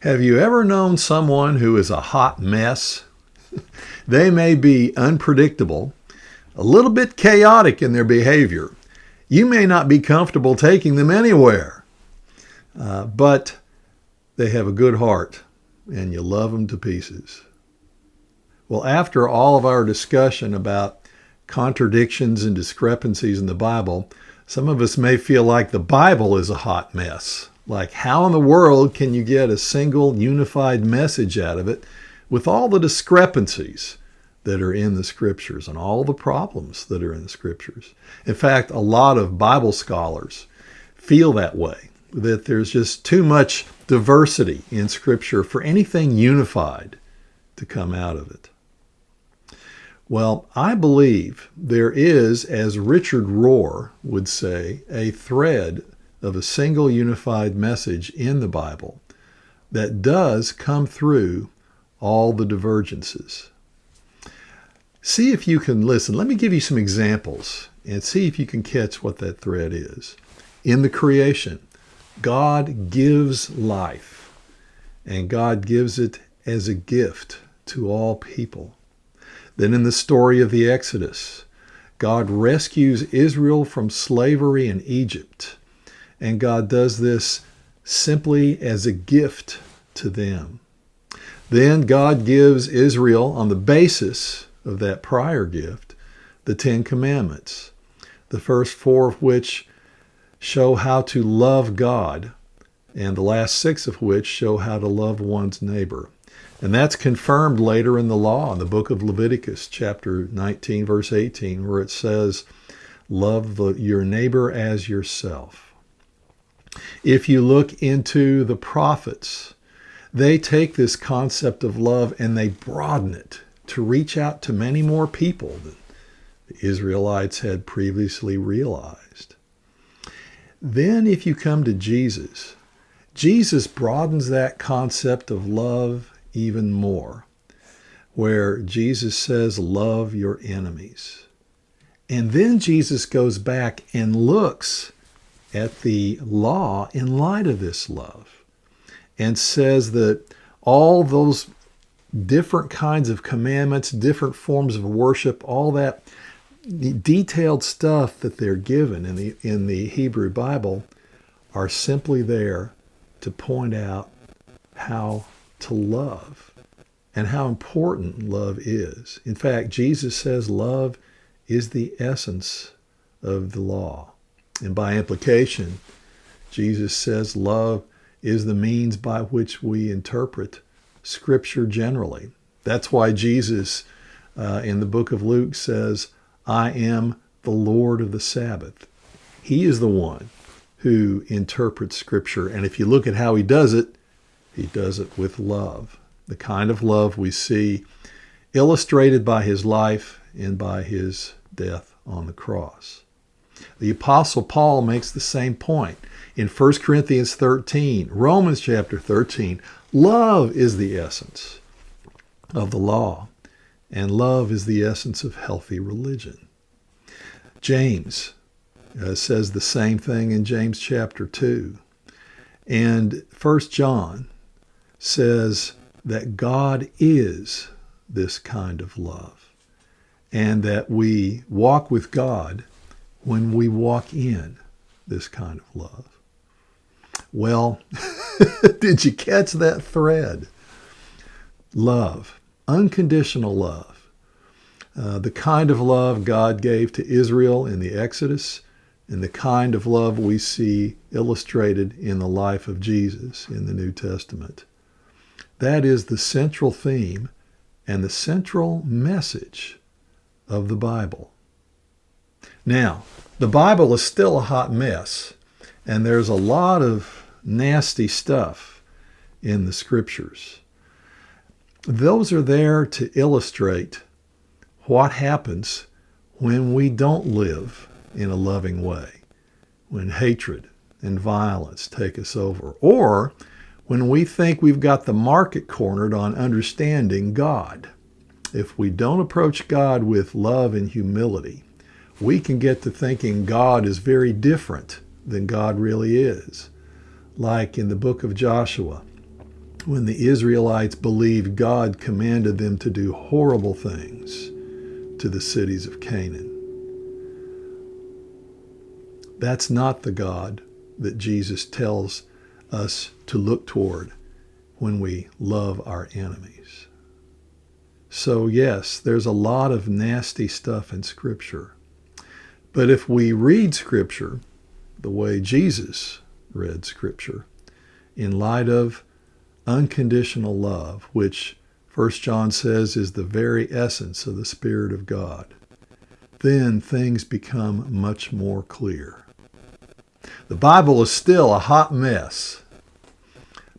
Have you ever known someone who is a hot mess? They may be unpredictable, a little bit chaotic in their behavior. You may not be comfortable taking them anywhere, but they have a good heart and you love them to pieces. Well, after all of our discussion about contradictions and discrepancies in the Bible, some of us may feel like the Bible is a hot mess. Like, how in the world can you get a single unified message out of it with all the discrepancies that are in the Scriptures and all the problems that are in the Scriptures? In fact, a lot of Bible scholars feel that way, that there's just too much diversity in Scripture for anything unified to come out of it. Well, I believe there is, as Richard Rohr would say, a thread of a single unified message in the Bible that does come through all the divergences. See if you can listen. Let me give you some examples and see if you can catch what that thread is. In the creation, God gives life, and God gives it as a gift to all people. Then in the story of the Exodus, God rescues Israel from slavery in Egypt, and God does this simply as a gift to them. Then God gives Israel, on the basis of that prior gift, the 10 Commandments, the first 4 of which show how to love God, and the last 6 of which show how to love one's neighbor. And that's confirmed later in the law, in the book of Leviticus, chapter 19, verse 18, where it says, love your neighbor as yourself. If you look into the prophets, they take this concept of love and they broaden it to reach out to many more people than the Israelites had previously realized. Then if you come to Jesus, Jesus broadens that concept of love even more, where Jesus says, love your enemies. And then Jesus goes back and looks at the law in light of this love and says that all those different kinds of commandments, different forms of worship, all that detailed stuff that they're given in the Hebrew Bible are simply there to point out how to love and how important love is. In fact, Jesus says love is the essence of the law. And by implication, Jesus says love is the means by which we interpret Scripture generally. That's why Jesus in the book of Luke says, I am the Lord of the Sabbath. He is the one who interprets Scripture. And if you look at how he does it with love. The kind of love we see illustrated by his life and by his death on the cross. The Apostle Paul makes the same point in 1 Corinthians 13, Romans chapter 13. Love is the essence of the law, and love is the essence of healthy religion. James says the same thing in James chapter 2. And 1 John says that God is this kind of love, and that we walk with God when we walk in this kind of love. Well, did you catch that thread? Love, unconditional love, the kind of love God gave to Israel in the Exodus, and the kind of love we see illustrated in the life of Jesus in the New Testament. That is the central theme and the central message of the Bible. Now, the Bible is still a hot mess, and there's a lot of nasty stuff in the Scriptures. Those are there to illustrate what happens when we don't live in a loving way, when hatred and violence take us over, or when we think we've got the market cornered on understanding God. If we don't approach God with love and humility, we can get to thinking God is very different than God really is. Like in the book of Joshua, when the Israelites believed God commanded them to do horrible things to the cities of Canaan. That's not the God that Jesus tells us to look toward when we love our enemies. So yes, there's a lot of nasty stuff in Scripture. But if we read Scripture the way Jesus read Scripture, in light of unconditional love, which 1 John says is the very essence of the Spirit of God, then things become much more clear. The Bible is still a hot mess,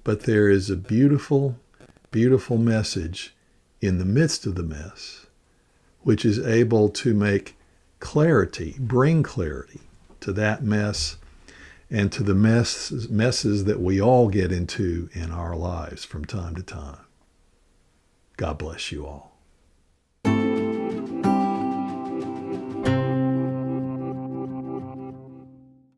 but there is a beautiful, beautiful message in the midst of the mess, which is able to make clarity, bring clarity to that mess and to the messes that we all get into in our lives from time to time. God bless you all.